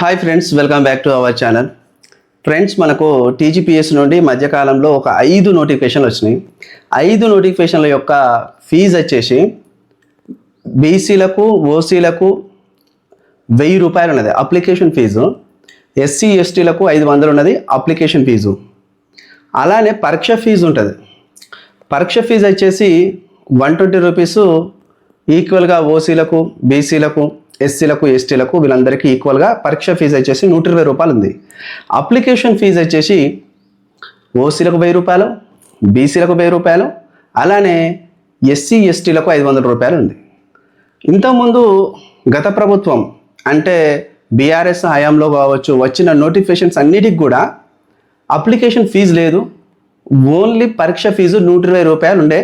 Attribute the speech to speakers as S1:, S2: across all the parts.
S1: Hi friends, welcome back to our channel. Friends, మనకు TGPS నుండి మధ్యకాలంలో ఒక 5 నోటిఫికేషన్లు వచ్చినాయి. 5 నోటిఫికేషన్ల యొక్క ఫీజు వచ్చేసి బీసీలకు, ఓసీలకు 1000 రూపాయలు ఉన్నది అప్లికేషన్ ఫీజు. ఎస్సీ ఎస్టీలకు 500 ఉన్నది అప్లికేషన్ ఫీజు. అలానే పరీక్ష ఫీజు ఉంటుంది. పరీక్ష ఫీజు వచ్చేసి 120 రూపీసు ఈక్వల్గా ఓసీలకు, బీసీలకు, ఎస్సీలకు, ఎస్టీలకు వీళ్ళందరికీ ఈక్వల్గా పరీక్ష ఫీజు వచ్చేసి 120 రూపాయలు ఉంది. అప్లికేషన్ ఫీజు వచ్చేసి ఓసీలకు 1000 రూపాయలు, బీసీలకు 1000 రూపాయలు, అలానే ఎస్సీ ఎస్టీలకు 500 రూపాయలు ఉంది. ఇంతకుముందు గత ప్రభుత్వం అంటే బీఆర్ఎస్ హయాంలో కావచ్చు వచ్చిన నోటిఫికేషన్స్ అన్నిటికి కూడా అప్లికేషన్ ఫీజు లేదు, ఓన్లీ పరీక్ష ఫీజు 120 రూపాయలు ఉండే.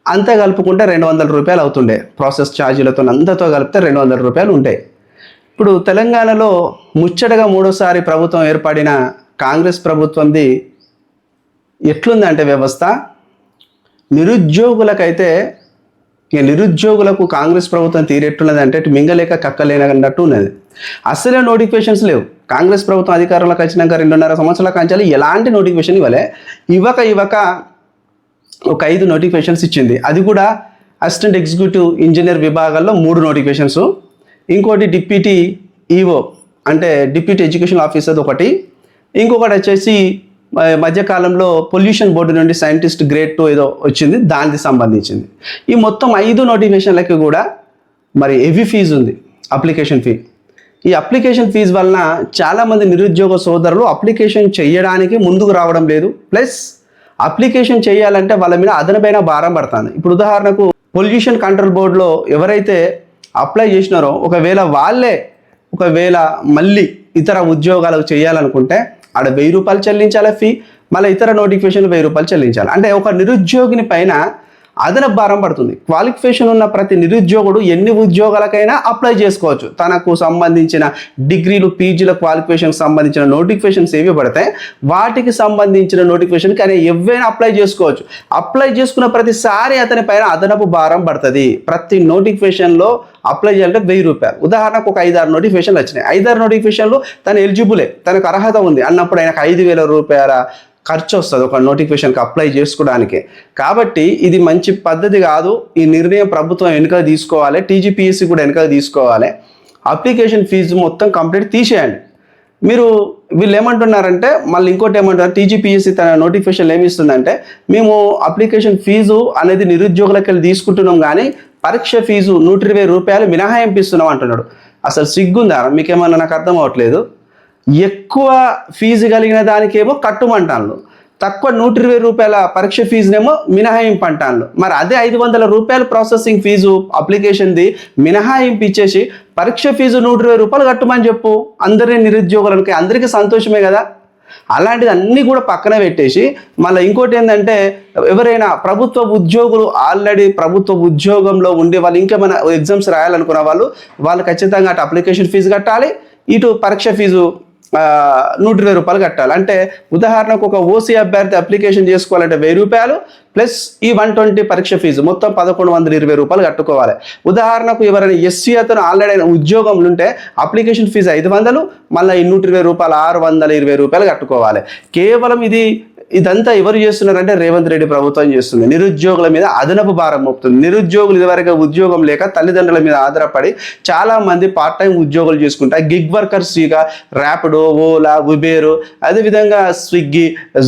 S1: అంతా కలుపుకుంటే 200 రూపాయలు అవుతుండే. ప్రాసెస్ ఛార్జీలతో అంతతో కలిపితే 200 రూపాయలు ఉంటాయి. ఇప్పుడు తెలంగాణలో ముచ్చటగా 3వ ప్రభుత్వం ఏర్పడిన కాంగ్రెస్ ప్రభుత్వంది ఎట్లుందంటే వ్యవస్థ, నిరుద్యోగులకైతే నిరుద్యోగులకు కాంగ్రెస్ ప్రభుత్వం తీరెట్టున్నది అంటే మింగలేక కక్కలేనట్టు ఉన్నది. అసలే నోటిఫికేషన్స్ లేవు. కాంగ్రెస్ ప్రభుత్వం అధికారంలోకి వచ్చినాక 2.5 సంవత్సరాల కాంచాలి ఎలాంటి నోటిఫికేషన్ ఇవ్వలే. ఇవ్వక ఒక 5 నోటిఫికేషన్స్ ఇచ్చింది. అది కూడా అసిస్టెంట్ ఎగ్జిక్యూటివ్ ఇంజనీర్ విభాగాల్లో 3 నోటిఫికేషన్స్, ఇంకోటి డిప్యూటీ ఈఓ అంటే డిప్యూటీ ఎడ్యుకేషన్ ఆఫీసర్ ఒకటి, ఇంకొకటి వచ్చేసి మధ్యకాలంలో పొల్యూషన్ బోర్డు నుండి సైంటిస్ట్ గ్రేడ్ 2 ఏదో వచ్చింది, దానికి సంబంధించింది. ఈ మొత్తం 5 నోటిఫికేషన్లకి కూడా మరి హెవీ ఫీజు ఉంది, అప్లికేషన్ ఫీ. ఈ అప్లికేషన్ ఫీజు వలన చాలామంది నిరుద్యోగ సోదరులు అప్లికేషన్ చేయడానికి ముందుకు రావడం లేదు. ప్లస్ అప్లికేషన్ చేయాలంటే వాళ్ళ మీద అదనమైన భారం పడుతుంది. ఇప్పుడు ఉదాహరణకు పొల్యూషన్ కంట్రోల్ బోర్డులో ఎవరైతే అప్లై చేసినారో ఒకవేళ మళ్ళీ ఇతర ఉద్యోగాలకు చేయాలనుకుంటే ఆడ 1000 రూపాయలు చెల్లించాలి ఫీ, మళ్ళీ ఇతర నోటిఫికేషన్ 1000 రూపాయలు చెల్లించాలి. అంటే ఒక నిరుద్యోగిని పైన అదనపు భారం పడుతుంది. క్వాలిఫికేషన్ ఉన్న ప్రతి నిరుద్యోగుడు ఎన్ని ఉద్యోగాలకైనా అప్లై చేసుకోవచ్చు. తనకు సంబంధించిన డిగ్రీలు, పీజీల క్వాలిఫికేషన్కి సంబంధించిన నోటిఫికేషన్స్ ఏవి పడతాయి వాటికి సంబంధించిన నోటిఫికేషన్కి ఆయన ఎవరైనా అప్లై చేసుకోవచ్చు. అప్లై చేసుకున్న ప్రతిసారి అతని పైన అదనపు భారం పడుతుంది. ప్రతి నోటిఫికేషన్లో అప్లై చేయాలంటే 1000 రూపాయలు. ఉదాహరణకు ఒక 5-6 నోటిఫికేషన్లు వచ్చినాయి. 5-6 నోటిఫికేషన్లు తను ఎలిజిబులే, తనకు అర్హత ఉంది అన్నప్పుడు ఆయనకు 5000 రూపాయల ఖర్చు వస్తుంది ఒక నోటిఫికేషన్కి అప్లై చేసుకోవడానికి. కాబట్టి ఇది మంచి పద్ధతి కాదు. ఈ నిర్ణయం ప్రభుత్వం వెనుక తీసుకోవాలి, టీజీపీఎస్సీ కూడా వెనుక తీసుకోవాలి. అప్లికేషన్ ఫీజు మొత్తం కంప్లీట్ తీసేయండి. వీళ్ళు ఏమంటున్నారంటే మళ్ళీ ఇంకోటి ఏమంటున్నారు, టీజీపీఎస్సీ తన నోటిఫికేషన్ ఏమి ఇస్తుందంటే మేము అప్లికేషన్ ఫీజు అనేది నిరుద్యోగులకి వెళ్ళి తీసుకుంటున్నాం కానీ పరీక్ష ఫీజు 120 రూపాయలు మినహాయింపు ఇస్తున్నాం అంటున్నాడు. అసలు సిగ్గుందా మీకేమన్నా? నాకు అర్థం అవ్వట్లేదు. ఎక్కువ ఫీజు కలిగిన దానికేమో కట్టుమంటాను, తక్కువ 120 రూపాయల పరీక్ష ఫీజునేమో మినహాయింపు అంటాను. మరి అదే 500 రూపాయల ప్రాసెసింగ్ ఫీజు అప్లికేషన్ది మినహాయింపు ఇచ్చేసి పరీక్ష ఫీజు 120 రూపాయలు కట్టమని చెప్పు. అందరినీ నిరుద్యోగులకి అందరికీ సంతోషమే కదా. అలాంటిది అన్నీ కూడా పక్కన పెట్టేసి మళ్ళీ ఇంకోటి ఏంటంటే ఎవరైనా ప్రభుత్వ ఉద్యోగులు ఆల్రెడీ ప్రభుత్వ ఉద్యోగంలో ఉండే వాళ్ళు ఇంకేమైనా ఎగ్జామ్స్ రాయాలనుకున్న వాళ్ళు ఖచ్చితంగా అటు అప్లికేషన్ ఫీజు కట్టాలి, ఇటు పరీక్ష ఫీజు 120 రూపాయలు కట్టాలి. అంటే ఉదాహరణకు ఒక ఓసీ అభ్యర్థి అప్లికేషన్ చేసుకోవాలంటే 1000 రూపాయలు ప్లస్ ఈ 120 పరీక్ష ఫీజు మొత్తం 1120 రూపాయలు కట్టుకోవాలి. ఉదాహరణకు ఎవరైనా ఎస్సీ అతను ఆల్రెడీ ఉద్యోగంలో ఉంటే అప్లికేషన్ ఫీజు 500, మళ్ళీ ఈ 120 రూపాయలు 620 రూపాయలు కట్టుకోవాలి. కేవలం ఇదంతా ఎవరు చేస్తున్నారంటే రేవంత్ రెడ్డి ప్రభుత్వం చేస్తుంది. నిరుద్యోగుల మీద అదనపు భారం మోపుతుంది. నిరుద్యోగులు ఇదివరకు ఉద్యోగం లేక తల్లిదండ్రుల మీద ఆధారపడి చాలామంది పార్ట్ టైం ఉద్యోగాలు చేసుకుంటా గిగ్ వర్కర్స్గా ర్యాపిడో, ఓలా, ఉబేరు, అదేవిధంగా స్విగ్గీ,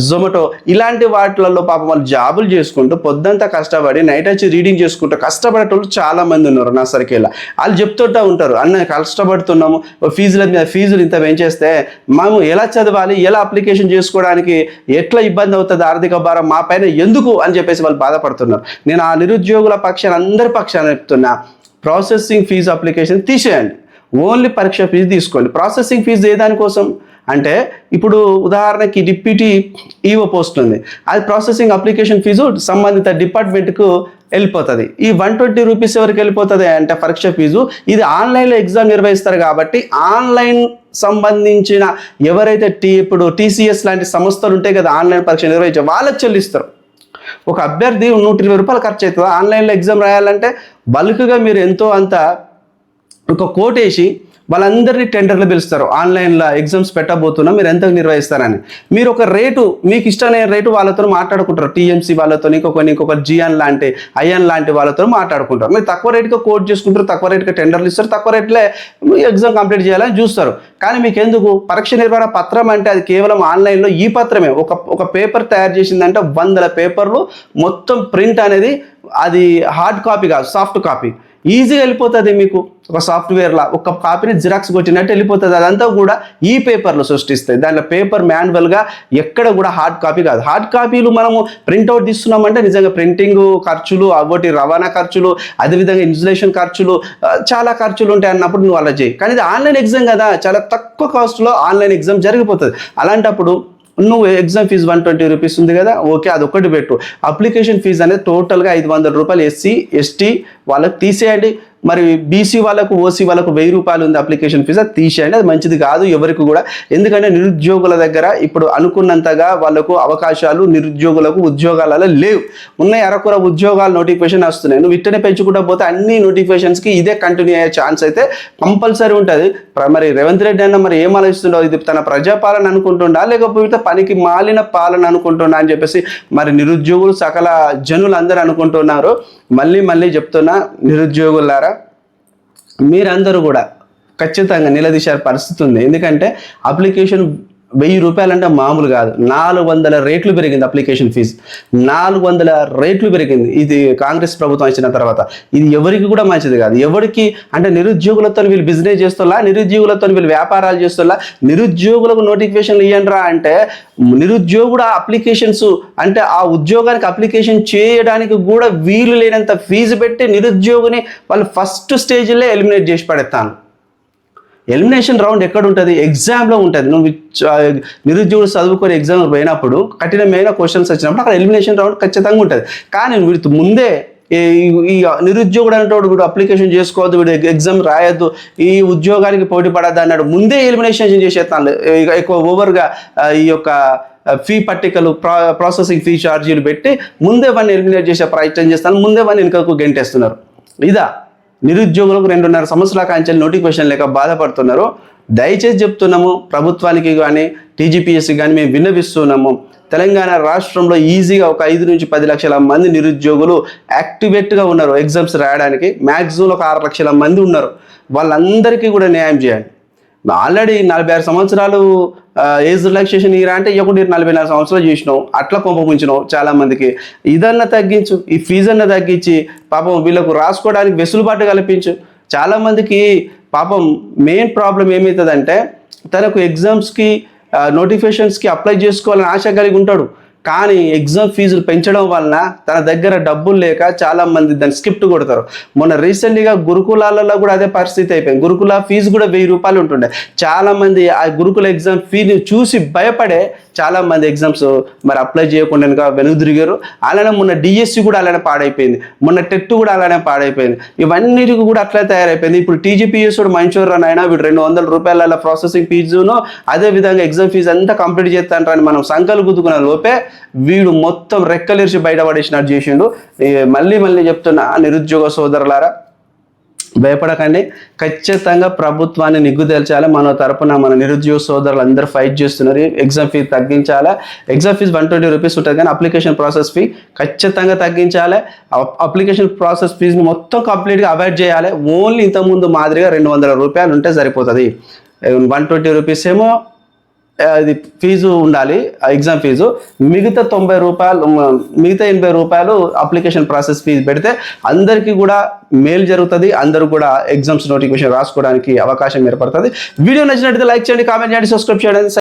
S1: జొమాటో ఇలాంటి వాటిలలో పాపం వాళ్ళు జాబులు చేసుకుంటూ పొద్దంతా కష్టపడి నైట్ వచ్చి రీడింగ్ చేసుకుంటూ కష్టపడేటోళ్ళు చాలామంది ఉన్నారు. నా సరికేలా వాళ్ళు చెప్తుంటూ ఉంటారు, అన్న కష్టపడుతున్నాము, ఫీజులు ఇంత పెంచేస్తే మేము ఎలా చదవాలి, ఎలా అప్లికేషన్ చేసుకోవడానికి ఎట్లా ఇబ్బంది అవుతుంది, ఆర్థిక భారం మా పైన ఎందుకు అని చెప్పేసి వాళ్ళు బాధపడుతున్నారు. నేను ఆ నిరుద్యోగుల పక్షాన అందరి పక్షాన చెప్తున్నా, ప్రాసెసింగ్ ఫీజు అప్లికేషన్ తీసేయండి, ఓన్లీ పరీక్ష ఫీజు తీసుకోండి. ప్రాసెసింగ్ ఫీజు ఏ దానికోసం అంటే ఇప్పుడు ఉదాహరణకి డిప్యూటీ ఈఓ పోస్ట్ ఉంది, అది ప్రాసెసింగ్ అప్లికేషన్ ఫీజు సంబంధిత డిపార్ట్మెంట్కు వెళ్ళిపోతుంది. ఈ 120 రూపీస్ ఎవరికి వెళ్ళిపోతుంది అంటే పరీక్ష ఫీజు. ఇది ఆన్లైన్లో ఎగ్జామ్ నిర్వహిస్తారు కాబట్టి ఆన్లైన్ సంబంధించిన ఎవరైతే ఇప్పుడు టీసీఎస్ లాంటి సంస్థలు ఉంటాయి కదా ఆన్లైన్ పరీక్ష నిర్వహించే వాళ్ళకి చెల్లిస్తారు. ఒక అభ్యర్థి 120 రూపాయలు ఖర్చు అవుతుంది ఆన్లైన్లో ఎగ్జామ్ రాయాలంటే. బల్క్గా మీరు ఎంతో అంత ఒక కోట్ వేసి వాళ్ళందరినీ టెండర్లు పిలుస్తారు, ఆన్లైన్లో ఎగ్జామ్స్ పెట్టబోతున్నా మీరు ఎంతకు నిర్వహిస్తారని. మీరు ఒక రేటు మీకు ఇష్టమైన రేటు వాళ్ళతో మాట్లాడుకుంటారు, టీఎంసీ వాళ్ళతో, ఇంకొక జియాన్ లాంటి ఐఎన్ లాంటి వాళ్ళతో మాట్లాడుకుంటారు. మీరు తక్కువ రేటుగా కోట్ చేసుకుంటారు, తక్కువ రేటుగా టెండర్లు ఇస్తారు, తక్కువ రేట్లే ఎగ్జామ్ కంప్లీట్ చేయాలని చూస్తారు. కానీ మీకు ఎందుకు పరీక్ష నిర్వహణ పత్రం అంటే అది కేవలం ఆన్లైన్లో ఈ పత్రమే. ఒక పేపర్ తయారు చేసిందంటే 100 పేపర్లు మొత్తం ప్రింట్ అనేది అది హార్డ్ కాపీ కాదు, సాఫ్ట్ కాపీ. ఈజీగా వెళ్ళిపోతుంది మీకు ఒక సాఫ్ట్వేర్లా ఒక కాపీని జిరాక్స్ కొట్టినట్టు వెళ్ళిపోతుంది. అదంతా కూడా ఈ పేపర్లు సృష్టిస్తాయి. దాంట్లో పేపర్ మాన్యువల్గా ఎక్కడ కూడా హార్డ్ కాపీ కాదు. హార్డ్ కాపీలు మనము ప్రింట్అవుట్ తీస్తున్నామంటే నిజంగా ప్రింటింగ్ ఖర్చులు, అవటి రవాణా ఖర్చులు, అదేవిధంగా ఇన్సులేషన్ ఖర్చులు, చాలా ఖర్చులు ఉంటాయి అన్నప్పుడు నువ్వు అలా చేయి. కానీ ఇది ఆన్లైన్ ఎగ్జామ్ కదా, చాలా తక్కువ కాస్ట్లో ఆన్లైన్ ఎగ్జామ్ జరిగిపోతుంది. అలాంటప్పుడు నువ్వు ఎగ్జామ్ ఫీజు 120 రూపీస్ ఉంది కదా, ఓకే అదొకటి పెట్టు. అప్లికేషన్ ఫీజు అనేది టోటల్గా 500 రూపాయలు ఎస్సీ ఎస్టీ వాళ్ళకి తీసేయండి. మరి బీసీ వాళ్ళకు ఓసీ వాళ్ళకు 1000 రూపాయలు ఉంది అప్లికేషన్ ఫీజు, అది తీసేయండి. అది మంచిది కాదు ఎవరికి కూడా. ఎందుకంటే నిరుద్యోగుల దగ్గర ఇప్పుడు అనుకున్నంతగా వాళ్ళకు అవకాశాలు నిరుద్యోగులకు ఉద్యోగాలలో లేవు. ఉన్నాయి అరకొర ఉద్యోగాలు నోటిఫికేషన్ వస్తున్నాయి. నువ్వు ఇట్టనే పెంచుకుంటా పోతే అన్ని నోటిఫికేషన్స్కి ఇదే కంటిన్యూ అయ్యే ఛాన్స్ అయితే కంపల్సరీ ఉంటుంది. మరి రేవంత్ రెడ్డి అన్న మరి ఏం ఆలోచిస్తుండో, ఇది తన ప్రజాపాలన అనుకుంటుండా లేకపోతే పనికి మాలిన పాలన అనుకుంటున్నా అని చెప్పేసి మరి నిరుద్యోగులు సకల జనులు అందరూ అనుకుంటున్నారు. మళ్ళీ చెప్తున్నా, నిరుద్యోగులారా మీరందరూ కూడా ఖచ్చితంగా నిలదీసే పరిస్థితి ఉంది. ఎందుకంటే అప్లికేషన్ 1000 రూపాయలు అంటే మామూలు కాదు. 400 రేట్లు పెరిగింది అప్లికేషన్ ఫీజు, 400 రేట్లు పెరిగింది. ఇది కాంగ్రెస్ ప్రభుత్వం వచ్చిన తర్వాత. ఇది ఎవరికి కూడా మంచిది కాదు. ఎవరికి అంటే నిరుద్యోగులతో వీళ్ళు బిజినెస్ చేస్తున్నా, నిరుద్యోగులతో వీళ్ళు వ్యాపారాలు చేస్తున్నా, నిరుద్యోగులకు నోటిఫికేషన్లు ఇవ్వండిరా అంటే నిరుద్యోగుడు అప్లికేషన్స్ అంటే ఆ ఉద్యోగానికి అప్లికేషన్ చేయడానికి కూడా వీలు లేనంత ఫీజు పెట్టి నిరుద్యోగిని వాళ్ళు ఫస్ట్ స్టేజ్లో ఎలిమినేట్ చేసి పడేస్తాను. ఎలిమినేషన్ రౌండ్ ఎక్కడ ఉంటుంది? ఎగ్జామ్లో ఉంటుంది. నువ్వు నిరుద్యోగులు చదువుకొని ఎగ్జామ్ పోయినప్పుడు కఠినమైన క్వశ్చన్స్ వచ్చినప్పుడు అక్కడ ఎలిమినేషన్ రౌండ్ ఖచ్చితంగా ఉంటుంది. కానీ వీటి ముందే ఈ నిరుద్యోగుడు అనేటోడు వీడు అప్లికేషన్ చేసుకోవద్దు, వీడు ఎగ్జామ్ రాయొద్దు, ఈ ఉద్యోగానికి పోటీ పడద్దు అన్నాడు ముందే ఎలిమినేషన్ చేసేస్తాను. ఎక్కువ ఓవర్గా ఈ యొక్క ఫీ పట్టికలు ప్రాసెసింగ్ ఫీ ఛార్జీలు పెట్టి ముందే వాడిని ఎలిమినేట్ చేసే ప్రయత్నం చేస్తాను, ముందే వాడిని వెనుకకు గెంటేస్తున్నారు. ఇదా నిరుద్యోగులకు 2.5 సంవత్సరాల కాంచెలు నోటిఫికేషన్ లేక బాధపడుతున్నారు. దయచేసి చెప్తున్నాము, ప్రభుత్వానికి కానీ టీజీపీఎస్సీ కానీ మేము విన్నవిస్తున్నాము. తెలంగాణ రాష్ట్రంలో ఈజీగా ఒక 5 నుంచి 10 లక్షల మంది నిరుద్యోగులు యాక్టివేట్గా ఉన్నారు ఎగ్జామ్స్ రాయడానికి. మ్యాక్సిమం ఒక 6 లక్షల మంది ఉన్నారు. వాళ్ళందరికీ కూడా న్యాయం చేయండి. ఆల్రెడీ 46 సంవత్సరాలు ఏజ్ రిలాక్సేషన్ ఇరా అంటే ఇవ్వకుండా 44 సంవత్సరాలు చేసినావు, అట్లా కొంపముంచినావు చాలా మందికి. ఇదన్నా తగ్గించు, ఈ ఫీజు అన్నా తగ్గించి పాపం వీళ్ళకు రాసుకోవడానికి వెసులుబాటు కల్పించు. చాలామందికి పాపం మెయిన్ ప్రాబ్లం ఏమవుతుందంటే తనకు ఎగ్జామ్స్కి నోటిఫికేషన్స్కి అప్లై చేసుకోవాలని ఆశ కలిగి ఉంటాడు. కానీ ఎగ్జామ్ ఫీజులు పెంచడం వలన తన దగ్గర డబ్బులు లేక చాలామంది దాన్ని స్కిప్ట్ కొడతారు. మొన్న రీసెంట్గా గురుకులాలలో కూడా అదే పరిస్థితి అయిపోయింది. గురుకుల ఫీజు కూడా 1000 రూపాయలు ఉంటుండే. చాలామంది ఆ గురుకుల ఎగ్జామ్ ఫీజు చూసి భయపడే చాలామంది ఎగ్జామ్స్ మరి అప్లై చేయకుండా వెనుదిరిగారు. అలానే మొన్న డిఎస్సి కూడా అలానే పాడైపోయింది, మొన్న టెట్ కూడా అలానే పాడైపోయింది. ఇవన్నిటికి కూడా అట్లే తయారైపోయింది. ఇప్పుడు టీజీపీఎస్ కూడా మంచూర్ రన్ అయినా వీడు 200 రూపాయల ప్రాసెసింగ్ ఫీజును అదేవిధంగా ఎగ్జామ్ ఫీజు అంతా కంప్లీట్ చేస్తానని మనం సంకలు గుద్దుకున్న లోపే వీడు మొత్తం రెక్కలిరిచి బయటపడేసినట్టు చేసిండు. మళ్ళీ చెప్తున్నా, నిరుద్యోగ సోదరులారా భయపడకండి. ఖచ్చితంగా ప్రభుత్వాన్ని నిగ్గు తేల్చాలి. మన తరపున మన నిరుద్యోగ సోదరులు అందరూ ఫైట్ చేస్తున్నారు. ఎగ్జామ్ ఫీ తగ్గించాలి. ఎగ్జామ్ ఫీజు 120 రూపీస్ ఉంటుంది, కానీ అప్లికేషన్ ప్రాసెస్ ఫీ ఖచ్చితంగా తగ్గించాలి. అప్లికేషన్ ప్రాసెస్ ఫీజుని మొత్తం కంప్లీట్గా అవాయిడ్ చేయాలి. ఓన్లీ ఇంతకుముందు మాదిరిగా 200 రూపాయలు ఉంటే సరిపోతుంది. 120 రూపీస్ ఏమో అది ఫీజు ఉండాలి ఎగ్జామ్ ఫీజు. మిగతా 90 రూపాయలు, మిగతా 80 రూపాయలు అప్లికేషన్ ప్రాసెస్ ఫీజు పెడితే అందరికీ కూడా మేలు జరుగుతుంది. అందరూ కూడా ఎగ్జామ్స్ నోటిఫికేషన్ రాసుకోవడానికి అవకాశం ఏర్పడుతుంది. వీడియో నచ్చినట్లయితే లైక్ చేయండి, కామెంట్ చేయండి, సబ్స్క్రైబ్ చేయండి.